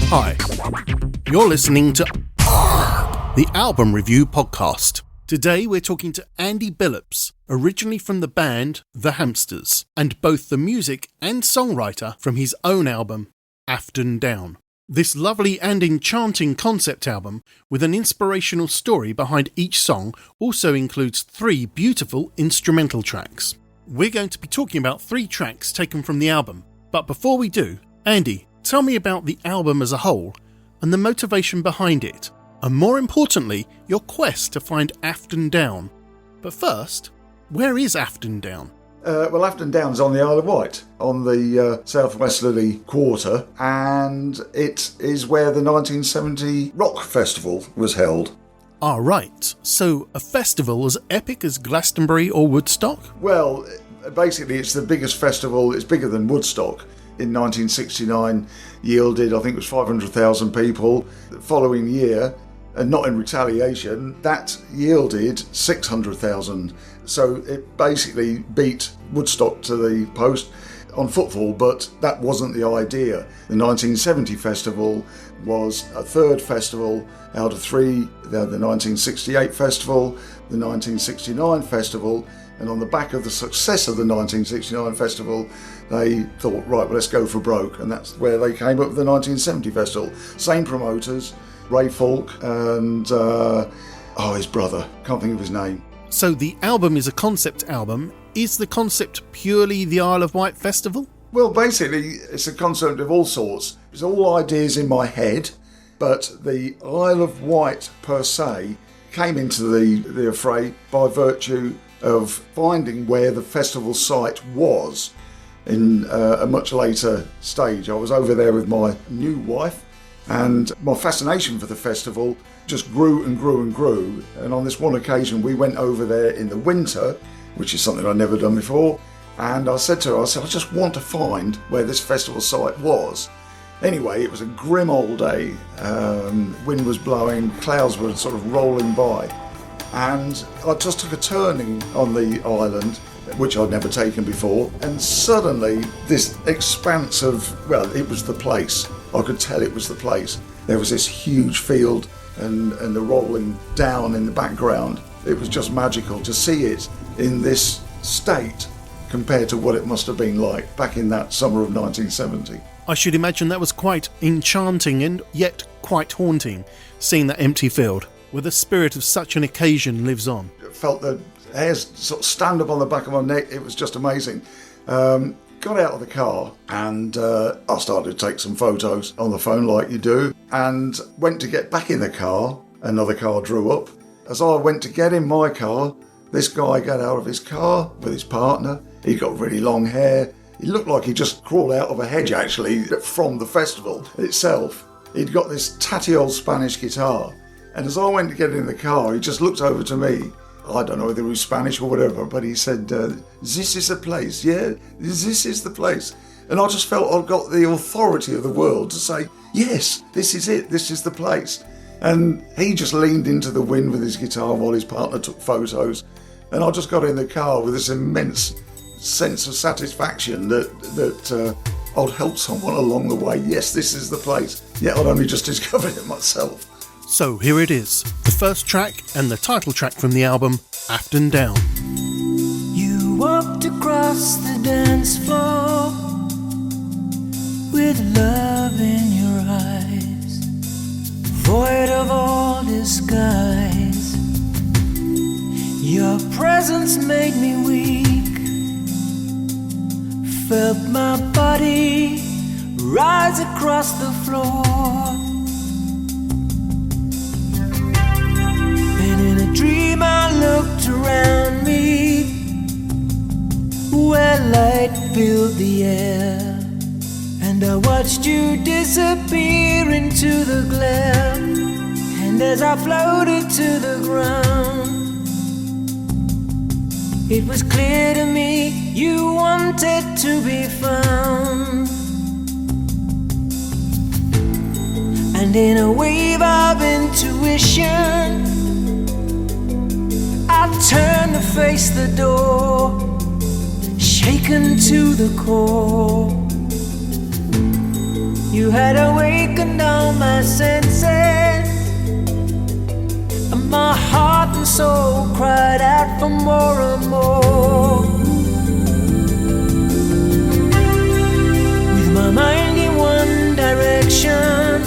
Hi, you're listening to the Album Review Podcast. Today we're talking to Andy Billups, originally from the band The Hamsters, and both the music and songwriter from his own album, Afton Down. This lovely and enchanting concept album, with an inspirational story behind each song, also includes 3 beautiful instrumental tracks. We're going to be talking about 3 tracks taken from the album, but before we do, Andy, tell me about the album as a whole, and the motivation behind it, and more importantly, your quest to find Afton Down. But first, where is Afton Down? Well, Afton Down is on the Isle of Wight, on the southwesterly quarter, and it is where the 1970 Rock Festival was held. Ah, right. So, a festival as epic as Glastonbury or Woodstock? Well, basically it's the biggest festival, it's bigger than Woodstock. In 1969 yielded, I think it was 500,000 people. The following year, and not in retaliation, that yielded 600,000. So it basically beat Woodstock to the post on footfall, but that wasn't the idea. The 1970 festival was a third festival out of 3, the 1968 festival, the 1969 festival, and on the back of the success of the 1969 festival, they thought, right, well, let's go for broke, and that's where they came up with the 1970 festival. Same promoters, Ray Falk and his brother, can't think of his name. So the album is a concept album. Is the concept purely the Isle of Wight Festival? Well, basically, it's a concept of all sorts. It's all ideas in my head, but the Isle of Wight per se came into the affray by virtue of finding where the festival site was in a much later stage. I was over there with my new wife, and my fascination for the festival just grew and grew and grew. And on this one occasion, we went over there in the winter, which is something I'd never done before. And I said to her, I just want to find where this festival site was. Anyway, it was a grim old day. Wind was blowing, clouds were sort of rolling by. And I just took a turning on the island, which I'd never taken before. And suddenly, this expanse of, well, it was the place. I could tell it was the place. There was this huge field and the rolling down in the background. It was just magical to see it in this state compared to what it must have been like back in that summer of 1970. I should imagine that was quite enchanting and yet quite haunting, seeing that empty field, where the spirit of such an occasion lives on. I felt the hairs sort of stand up on the back of my neck. It was just amazing. Got out of the car and I started to take some photos on the phone like you do, and went to get back in the car. Another car drew up. As I went to get in my car, this guy got out of his car with his partner. He got really long hair. He looked like he just crawled out of a hedge, actually, from the festival itself. He'd got this tatty old Spanish guitar. And as I went to get in the car, he just looked over to me. I don't know whether he was Spanish or whatever, but he said, this is the place, yeah? This is the place. And I just felt I'd got the authority of the world to say, yes, this is it, this is the place. And he just leaned into the wind with his guitar while his partner took photos. And I just got in the car with this immense sense of satisfaction that I'd helped someone along the way. Yes, this is the place. Yet I'd only just discovered it myself. So here it is, the first track and the title track from the album, Afton Down. You walked across the dance floor with love in your eyes, void of all disguise. Your presence made me weak, felt my body rise across the floor. In a dream I looked around me, where light filled the air, and I watched you disappear into the glare. And as I floated to the ground, it was clear to me you wanted to be found. And in a wave of intuition, I turned to face the door, shaken shaken to the core. You had awakened all my senses, and my heart and soul cried out for more and more. With my mind in one direction,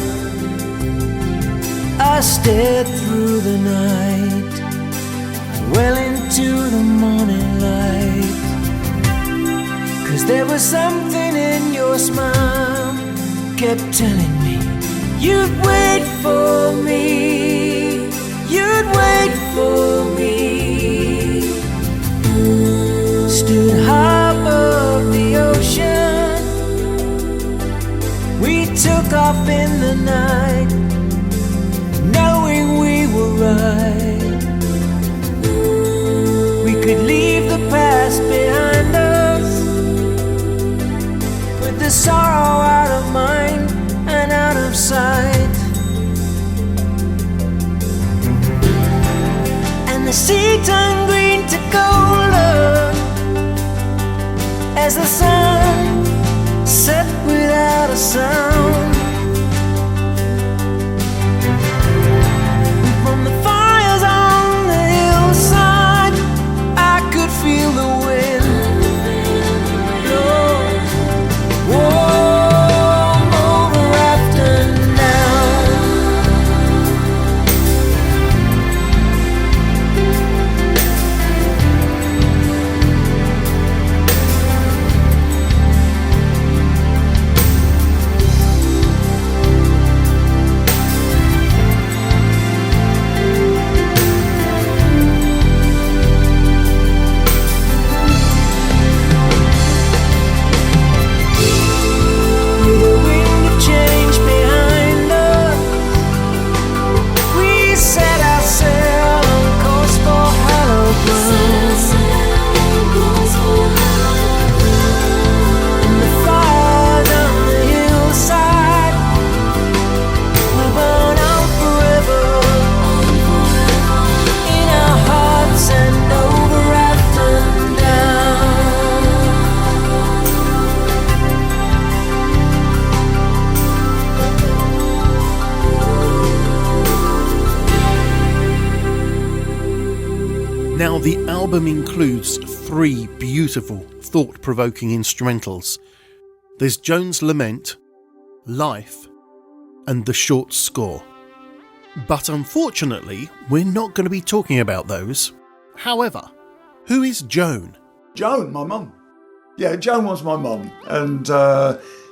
I stared through the night, well into the morning light. 'Cause there was something in your smile, kept telling me you'd wait for me, you'd wait for me. Stood high above the ocean, we took off in the night, knowing we were right. We could leave the past behind us, put the sorrow out of mind and out of sight. And the sea turned green to golden as the sun set without a sound. From the fires on the hillside, I could feel the wind blow warm over Afton Down. Now, the album includes 3 beautiful, thought-provoking instrumentals. There's Joan's Lament, Life, and the short score. But unfortunately, we're not going to be talking about those. However, who is Joan? Joan, my mum. Yeah, Joan was my mum, and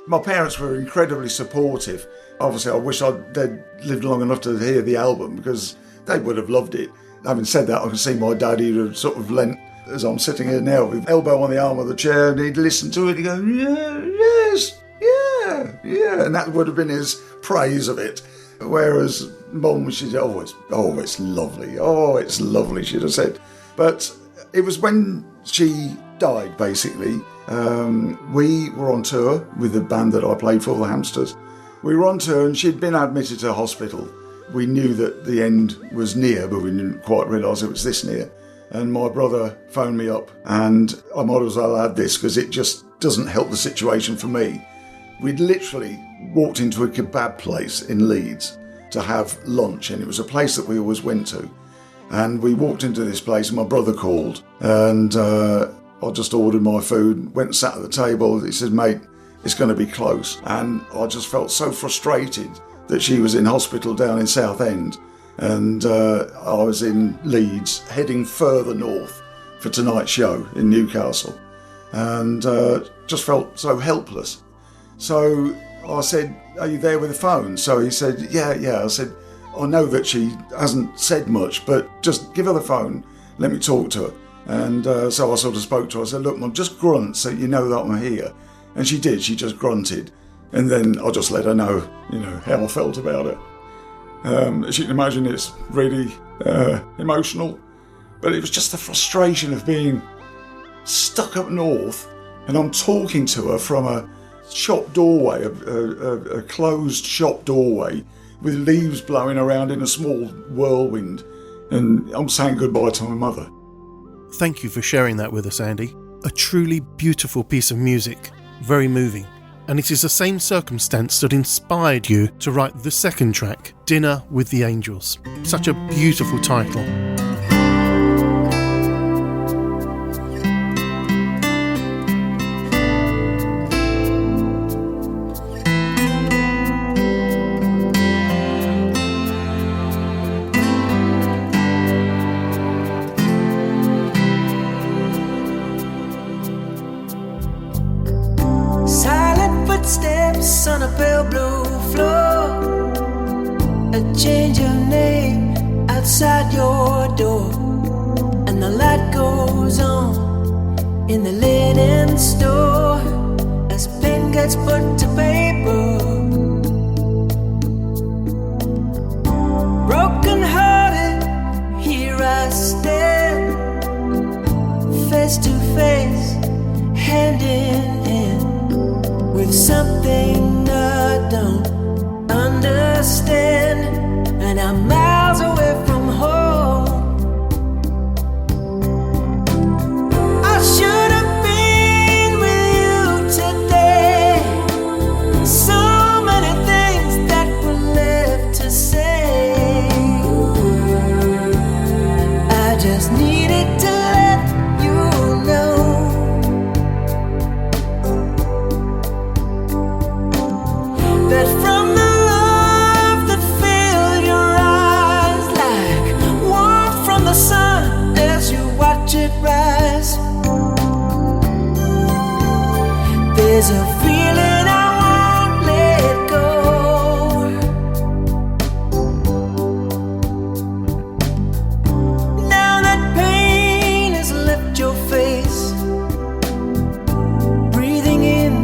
my parents were incredibly supportive. Obviously, I wish they'd lived long enough to hear the album, because they would have loved it. Having said that, I can see my dad, he'd have sort of leant, as I'm sitting here now, with elbow on the arm of the chair, and he'd listen to it, he'd go, yeah, yes, yeah, and that would have been his praise of it. Whereas Mum, she'd say, it's lovely, she'd have said. But it was when she died, basically. We were on tour with the band that I played for, the Hamsters. We were on tour, and she'd been admitted to hospital. We knew that the end was near, but we didn't quite realise it was this near. And my brother phoned me up, and I might as well add this because it just doesn't help the situation for me. We'd literally walked into a kebab place in Leeds to have lunch, and it was a place that we always went to. And we walked into this place, and my brother called, and I just ordered my food, went and sat at the table. He said, mate, it's going to be close. And I just felt so frustrated that she was in hospital down in Southend, and I was in Leeds, heading further north for tonight's show in Newcastle, and just felt so helpless. So I said, are you there with the phone? So he said, yeah. I said, I know that she hasn't said much, but just give her the phone, let me talk to her. And so I sort of spoke to her. I said, look, Mum, just grunt so you know that I'm here. And she did, she just grunted. And then I just let her know, how I felt about it. As you can imagine, it's really emotional. But it was just the frustration of being stuck up north, and I'm talking to her from a shop doorway, a closed shop doorway, with leaves blowing around in a small whirlwind. And I'm saying goodbye to my mother. Thank you for sharing that with us, Andy. A truly beautiful piece of music, very moving. And it is the same circumstance that inspired you to write the second track, Dinner with the Angels. Such a beautiful title. Steps on a pale blue floor, a change of name outside your door, and the light goes on in the linen store as pen gets put to paper. Broken hearted, here I stand, face to face, hand in hand, with something I don't understand, and I'm miles away from home. I should have been with you today. So many things that were left to say. I just needed to let you know that from the love that filled your eyes, like warmth from the sun as you watch it rise, there's a feeling I won't let go. Now that pain has left your face, breathing in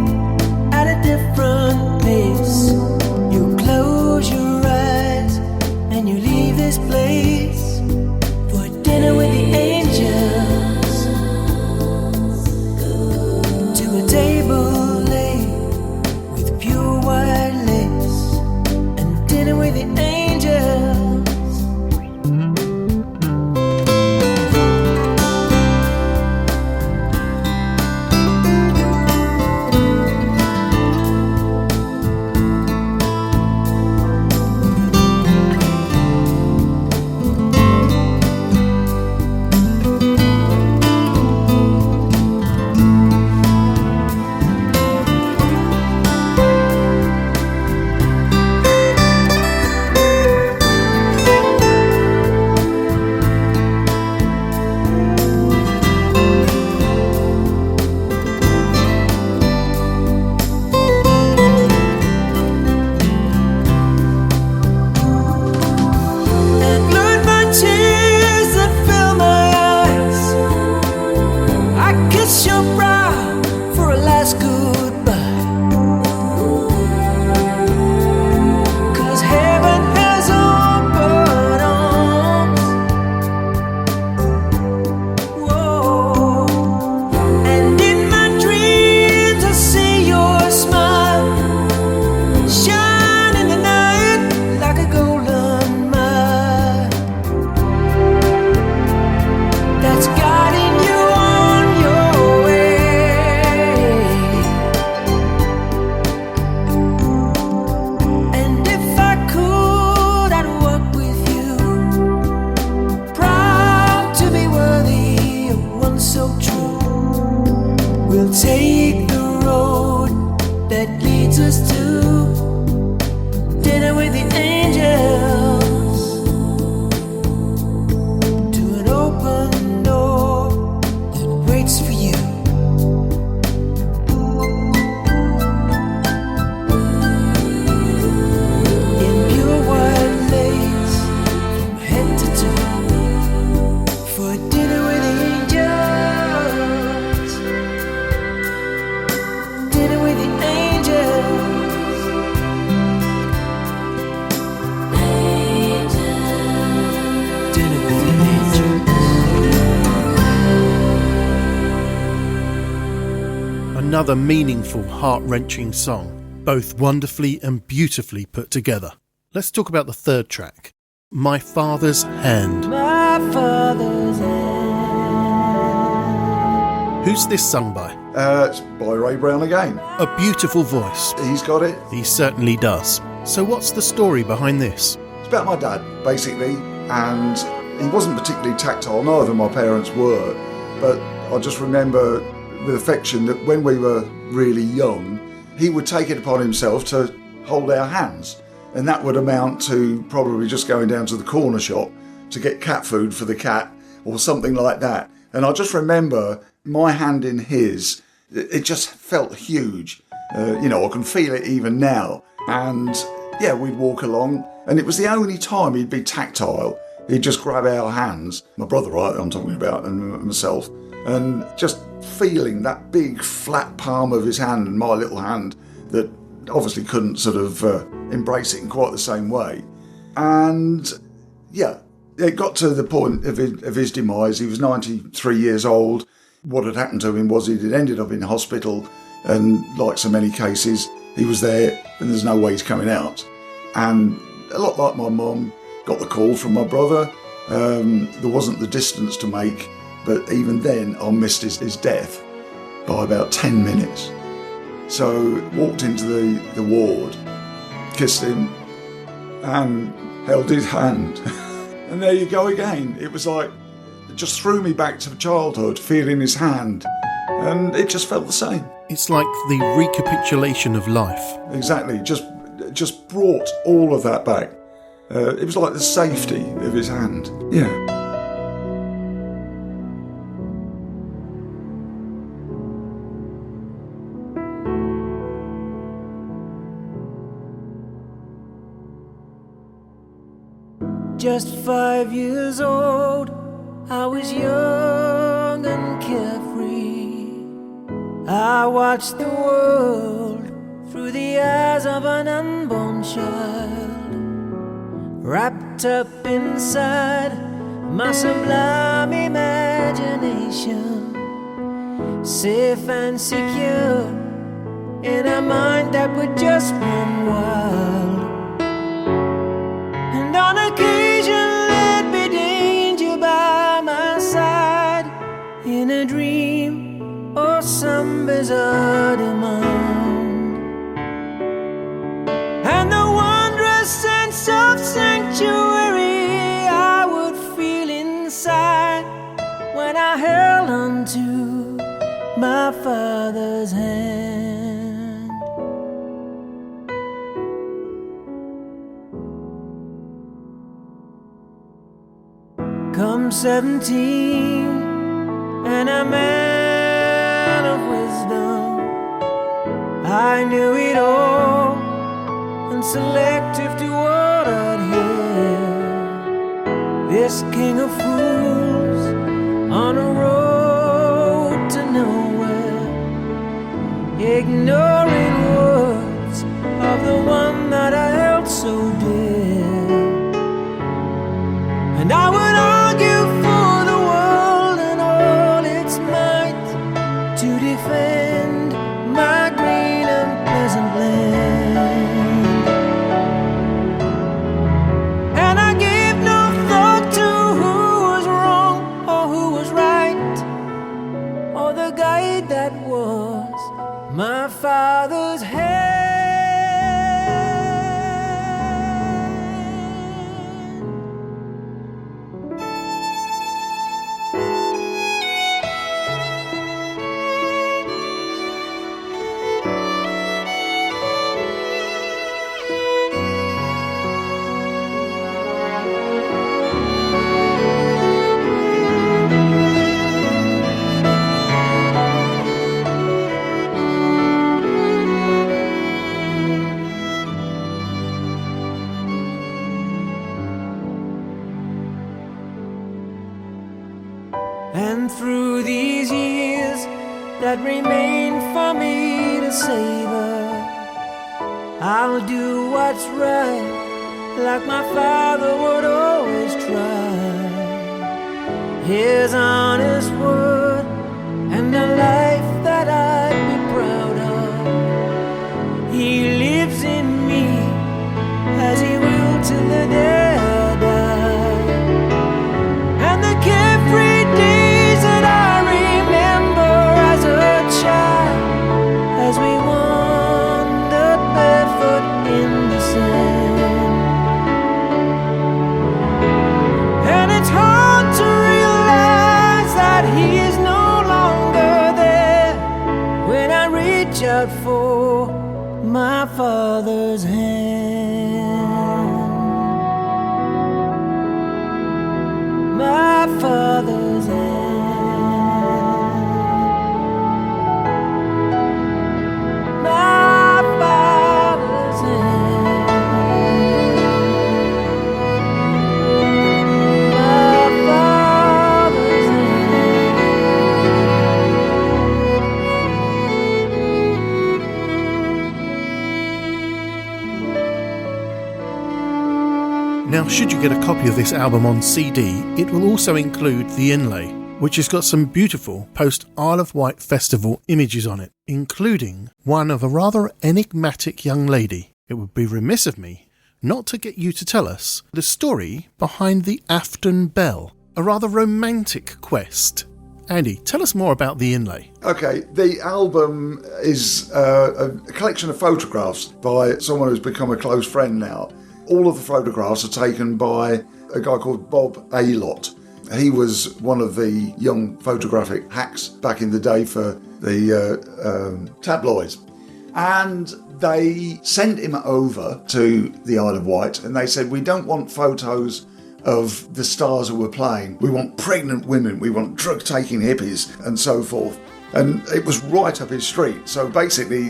at a different pace, you close your eyes and you leave this place for dinner with the angels, to a table laid with pure white lace, and dinner with the angels. And learn my tears that fill my eyes. I kiss your brow for a last goodbye, 'cause heaven has open arms. Whoa. And in my dreams I see your smile shine in the night like a golden mile that's guiding you on your way. And if I could, I'd walk with you, proud to be worthy of one so true. We'll take the road that leads us to dinner with the angels, to an open door that waits for you. In pure white lace from head to toe, for dinner with the angels, dinner with the angels. Dinner with the angels. Another meaningful, heart-wrenching song, both wonderfully and beautifully put together. Let's talk about the third track, My Father's Hand. My father's hand Who's this sung by? It's by Ray Brown again. A beautiful voice. He's got it. He certainly does. So what's the story behind this? It's about my dad, basically, and he wasn't particularly tactile, neither of my parents were, but I just remember with affection that when we were really young, he would take it upon himself to hold our hands, and that would amount to probably just going down to the corner shop to get cat food for the cat or something like that. And I just remember my hand in his, it just felt huge. I can feel it even now. And yeah, we'd walk along, and it was the only time he'd be tactile. He'd just grab our hands, my brother, right, I'm talking about, and myself, and just feeling that big flat palm of his hand and my little hand that obviously couldn't sort of embrace it in quite the same way. And yeah, it got to the point of his demise. He was 93 years old. What had happened to him was he'd ended up in hospital, and like so many cases, he was there and there's no way he's coming out. And a lot like my mum, got the call from my brother. There wasn't the distance to make, but even then I missed his death by about 10 minutes. So walked into the ward, kissed him and held his hand. And there you go again. It was like, it just threw me back to childhood, feeling his hand. And it just felt the same. It's like the recapitulation of life. Exactly, just brought all of that back. It was like the safety of his hand. Yeah. Just 5 years old, I was young and carefree. I watched the world through the eyes of an unborn child, wrapped up inside my sublime imagination, safe and secure in a mind that would just run wild. And on occasion there'd be danger by my side, in a dream or some bizarre demand. And the wondrous sense of sanctuary I would feel inside when I held on to my father's hand. Come 17 and a man of wisdom, I knew it all and selective to what I'd hear. This king of fools on a road to nowhere, ignoring words of the one that I held so dear. And I would argue for the world and all its might to defend my green and pleasant land. And I gave no thought to who was wrong or who was right, or the guide that was my father's hand. And through these years that remain for me to savor, I'll do what's right, like my father would always try. His honest word and a life that I'd be proud of. He lives in me as he will till the day I die. And the carefree days that I remember out for my father's hand. My father's hand. My father's hand. My father's hand. Now, should you get a copy of this album on CD, it will also include the Inlay, which has got some beautiful post-Isle of Wight Festival images on it, including one of a rather enigmatic young lady. It would be remiss of me not to get you to tell us the story behind the Afton Belle, a rather romantic quest. Andy, tell us more about the Inlay. Okay, the album is a collection of photographs by someone who's become a close friend now. All of the photographs are taken by a guy called Bob Aylott. He was one of the young photographic hacks back in the day for the tabloids. And they sent him over to the Isle of Wight and they said, we don't want photos of the stars who were playing. We want pregnant women, we want drug-taking hippies and so forth. And it was right up his street. So basically,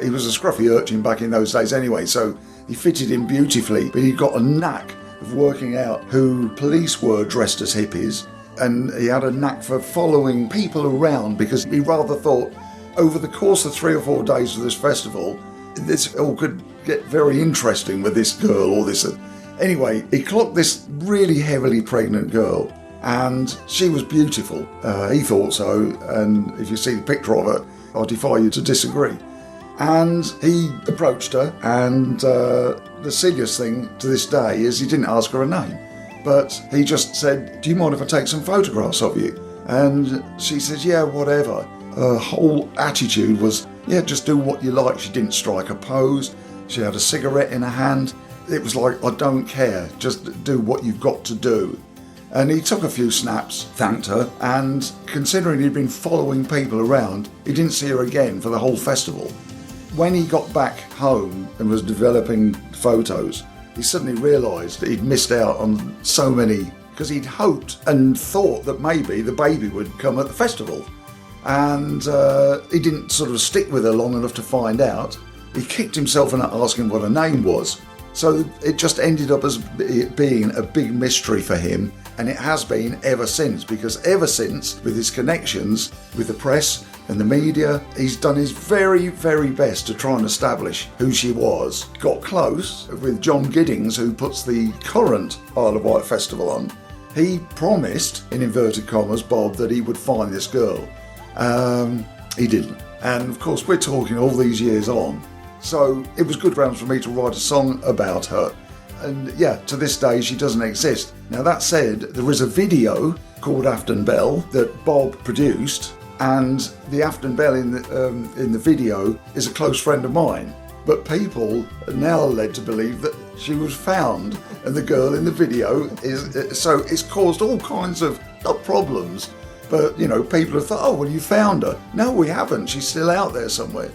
he was a scruffy urchin back in those days anyway, so he fitted in beautifully, but he got a knack of working out who police were dressed as hippies, and he had a knack for following people around because he rather thought over the course of 3 or 4 days of this festival, this all could get very interesting with this girl or this. Anyway, he clocked this really heavily pregnant girl, and she was beautiful. He thought so, and if you see the picture of her, I defy you to disagree. And he approached her, and the silliest thing to this day is he didn't ask her a name, but he just said, do you mind if I take some photographs of you? And she says, yeah, whatever. Her whole attitude was, yeah, just do what you like. She didn't strike a pose. She had a cigarette in her hand. It was like, I don't care, just do what you've got to do. And he took a few snaps, thanked her, and considering he'd been following people around, he didn't see her again for the whole festival. When he got back home and was developing photos, he suddenly realised that he'd missed out on so many, because he'd hoped and thought that maybe the baby would come at the festival. And he didn't sort of stick with her long enough to find out. He kicked himself in asking what her name was. So it just ended up as being a big mystery for him, and it has been ever since, because ever since, with his connections with the press and the media, he's done his very, very best to try and establish who she was. Got close with John Giddings, who puts the current Isle of Wight Festival on. He promised, in inverted commas, Bob, that he would find this girl. He didn't. And of course, we're talking all these years on. So it was good grounds for me to write a song about her. And yeah, to this day, she doesn't exist. Now, that said, there is a video called Afton Belle that Bob produced, and the Afton Belle in the video is a close friend of mine. But people are now led to believe that she was found, and the girl in the video is. So it's caused all kinds of, not problems, but, you know, people have thought, oh, well, you found her. No, we haven't. She's still out there somewhere.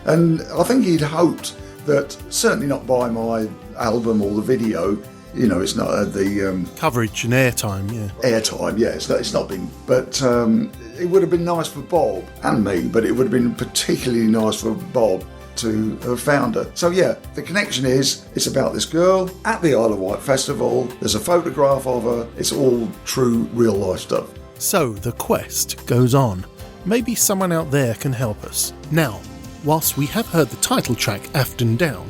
And I think he'd hoped that, certainly not by my album or the video, you know, it's not the coverage and airtime, yeah. Airtime, yeah, it's not been. But it would have been nice for Bob and me, but it would have been particularly nice for Bob to have found her. So yeah, the connection is, it's about this girl at the Isle of Wight Festival. There's a photograph of her. It's all true, real life stuff. So the quest goes on. Maybe someone out there can help us. Now, whilst we have heard the title track, Afton Down,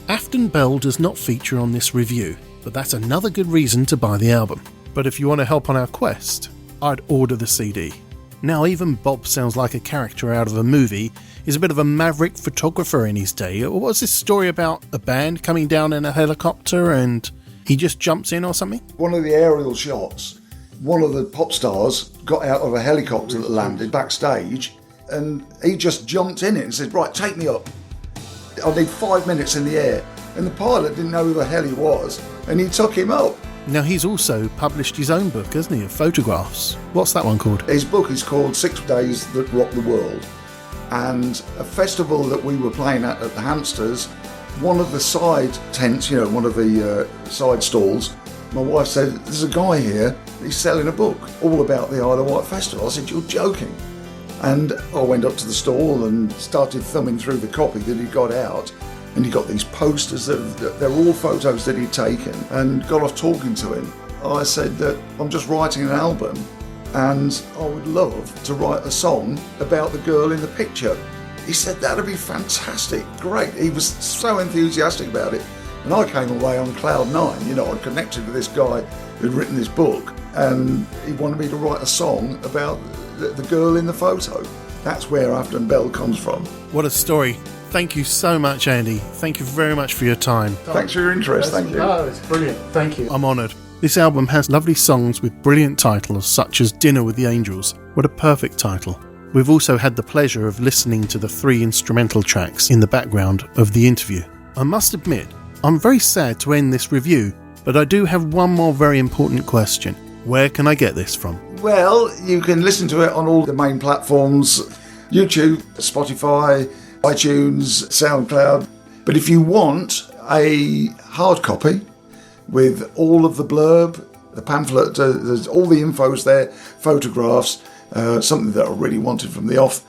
Afton Belle does not feature on this review, but that's another good reason to buy the album. But if you want to help on our quest, I'd order the CD. Now, even Bob sounds like a character out of a movie. He's a bit of a maverick photographer in his day. What was this story about a band coming down in a helicopter and he just jumps in or something? One of the aerial shots, one of the pop stars got out of a helicopter that landed backstage, and he just jumped in it and said, right, take me up. I need 5 minutes in the air. And the pilot didn't know who the hell he was, and he took him up. Now, he's also published his own book, hasn't he, of photographs. What's that one called? His book is called 6 Days That Rocked the World. and a festival that we were playing at the Hamsters, one of the side tents, one of the side stalls, my wife said, there's a guy here, he's selling a book all about the Isle of Wight Festival. I said, you're joking. And I went up to the stall and started thumbing through the copy that he got out, and he got these posters they're all photos that he'd taken, and got off talking to him. I said that I'm just writing an album and I would love to write a song about the girl in the picture. He said that'd be fantastic, great. He was so enthusiastic about it, and I came away on cloud nine. I connected with this guy who'd written this book, and he wanted me to write a song about the girl in the photo. That's where Afton Belle comes from. What a story. Thank you so much, Andy. Thank you very much for your time. Thanks for your interest. Thank you. No, it's brilliant. Thank you. I'm honoured. This album has lovely songs with brilliant titles such as Dinner with the Angels. What a perfect title. We've also had the pleasure of listening to the 3 instrumental tracks in the background of the interview. I must admit, I'm very sad to end this review, but I do have one more very important question. Where can I get this from? Well, you can listen to it on all the main platforms, YouTube, Spotify, iTunes, SoundCloud. But if you want a hard copy with all of the blurb, the pamphlet, there's all the info's there, photographs, something that I really wanted from the off,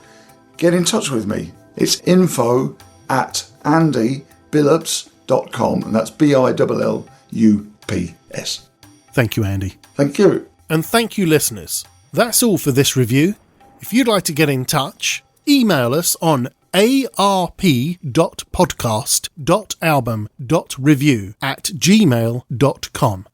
get in touch with me. It's info@andybillups.com, and that's BILLUPS. Thank you, Andy. Thank you. And thank you, listeners. That's all for this review. If you'd like to get in touch, email us on arp.podcast.album.review@gmail.com.